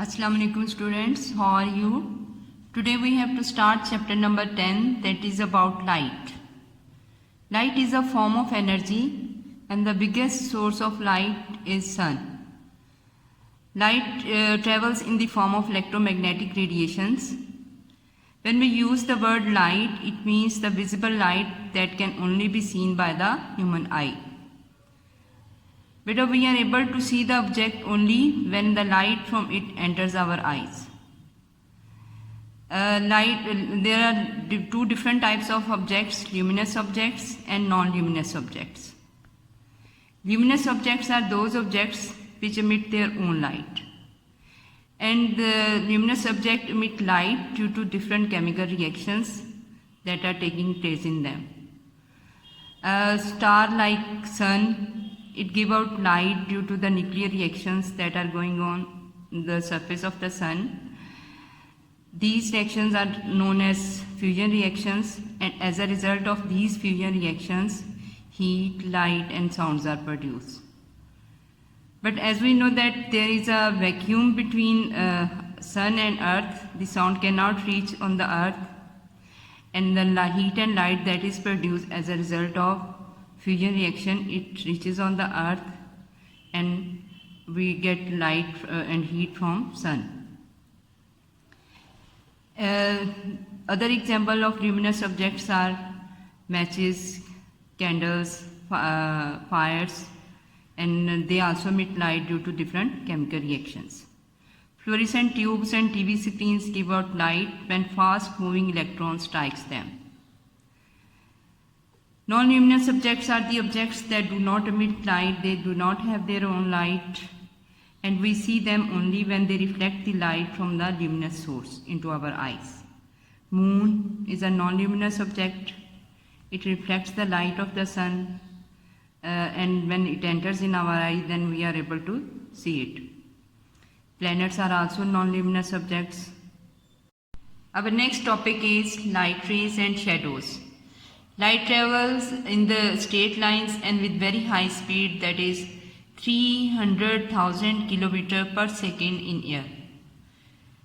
Assalamu alaikum students, how are you? Today we have to start chapter number 10, that is about light. Light is a form of energy and the biggest source of light is sun. Light travels in the form of electromagnetic radiations. When we use the word light, it means the visible light that can only be seen by the human eye. But we are able to see the object only when the light from it enters our eyes. There are two different types of objects, luminous objects and non-luminous objects. Luminous objects are those objects which emit their own light. And the luminous objects emit light due to different chemical reactions that are taking place in them. A star like sun, it gives out light due to the nuclear reactions that are going on the surface of the sun. These reactions are known as fusion reactions, and as a result of these fusion reactions, heat, light and sounds are produced. But as we know that there is a vacuum between sun and earth, the sound cannot reach on the earth, and the heat and light that is produced as a result of fusion reaction, it reaches on the earth and we get light and heat from sun. Other example of luminous objects are matches, candles, fires, and they also emit light due to different chemical reactions. Fluorescent tubes and TV screens give out light when fast moving electrons strikes them. Non-luminous objects are the objects that do not emit light, they do not have their own light, and we see them only when they reflect the light from the luminous source into our eyes. Moon is a non-luminous object. It reflects the light of the sun, and when it enters in our eye, then we are able to see it. Planets are also non-luminous objects. Our next topic is light rays and shadows. Light travels in the straight lines and with very high speed, that is 300,000 km per second in air.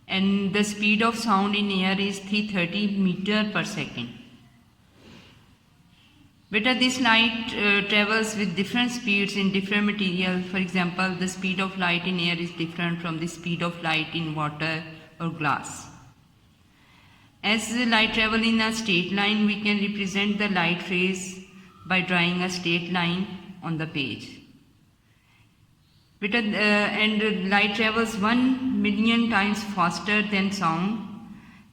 And the speed of sound in air is 330 meter per second. But this light travels with different speeds in different materials. For example, the speed of light in air is different from the speed of light in water or glass. As the light travels in a straight line, we can represent the light rays by drawing a straight line on the page. And light travels 1 million times faster than sound.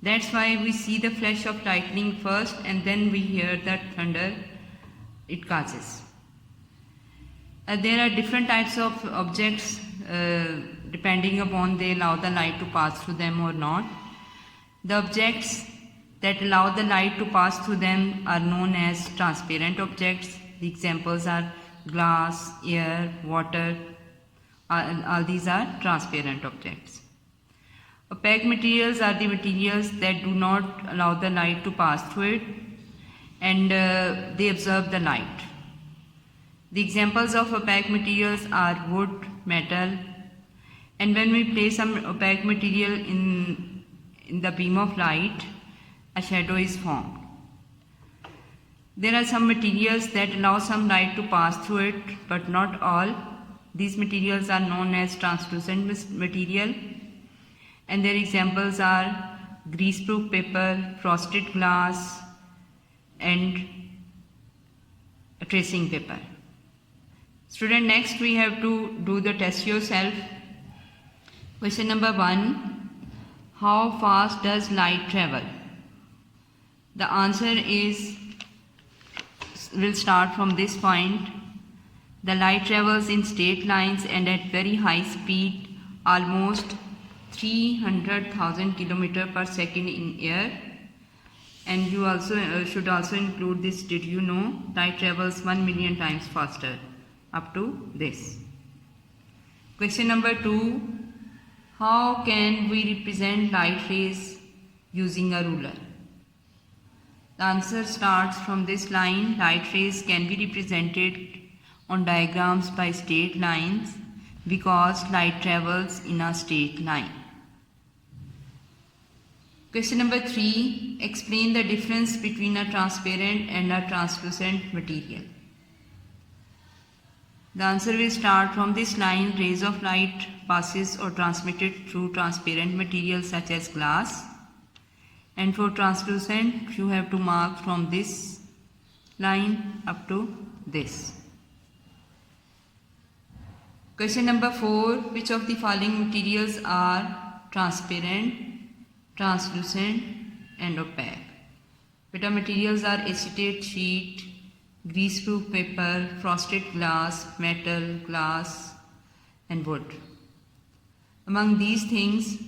That's why we see the flash of lightning first and then we hear that thunder it causes. There are different types of objects depending upon they allow the light to pass through them or not. The objects that allow the light to pass through them are known as transparent objects. The examples are glass, air, water. All these are transparent objects. Opaque materials are the materials that do not allow the light to pass through it, and they absorb the light. The examples of opaque materials are wood, metal, and when we place some opaque material in the beam of light, a shadow is formed. There are some materials that allow some light to pass through it, but not all. These materials are known as translucent material, and their examples are greaseproof paper, frosted glass, and tracing paper. Student, next we have to do the test yourself. Question number 1. How fast does light travel? The answer is, we'll start from this point. The light travels in straight lines and at very high speed, almost 300,000 km per second in air. And you also should also include this. Did you know light travels 1 million times faster? Up to this. Question number 2. How can we represent light rays using a ruler? The answer starts from this line. Light rays can be represented on diagrams by straight lines because light travels in a straight line. Question number 3. Explain the difference between a transparent and a translucent material. The answer will start from this line. Rays of light passes or transmitted through transparent material such as glass. And for translucent, you have to mark from this line up to this. Question number 4. Which of the following materials are transparent, translucent and opaque? Beta materials are acetate sheet, greaseproof paper, frosted glass, metal, glass and wood. Among these things,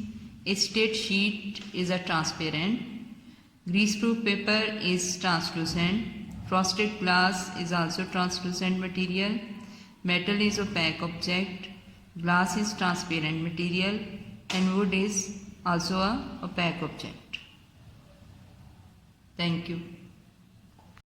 acetate sheet is a transparent, greaseproof paper is translucent, frosted glass is also translucent material, metal is opaque object, glass is transparent material and wood is also a opaque object. Thank you.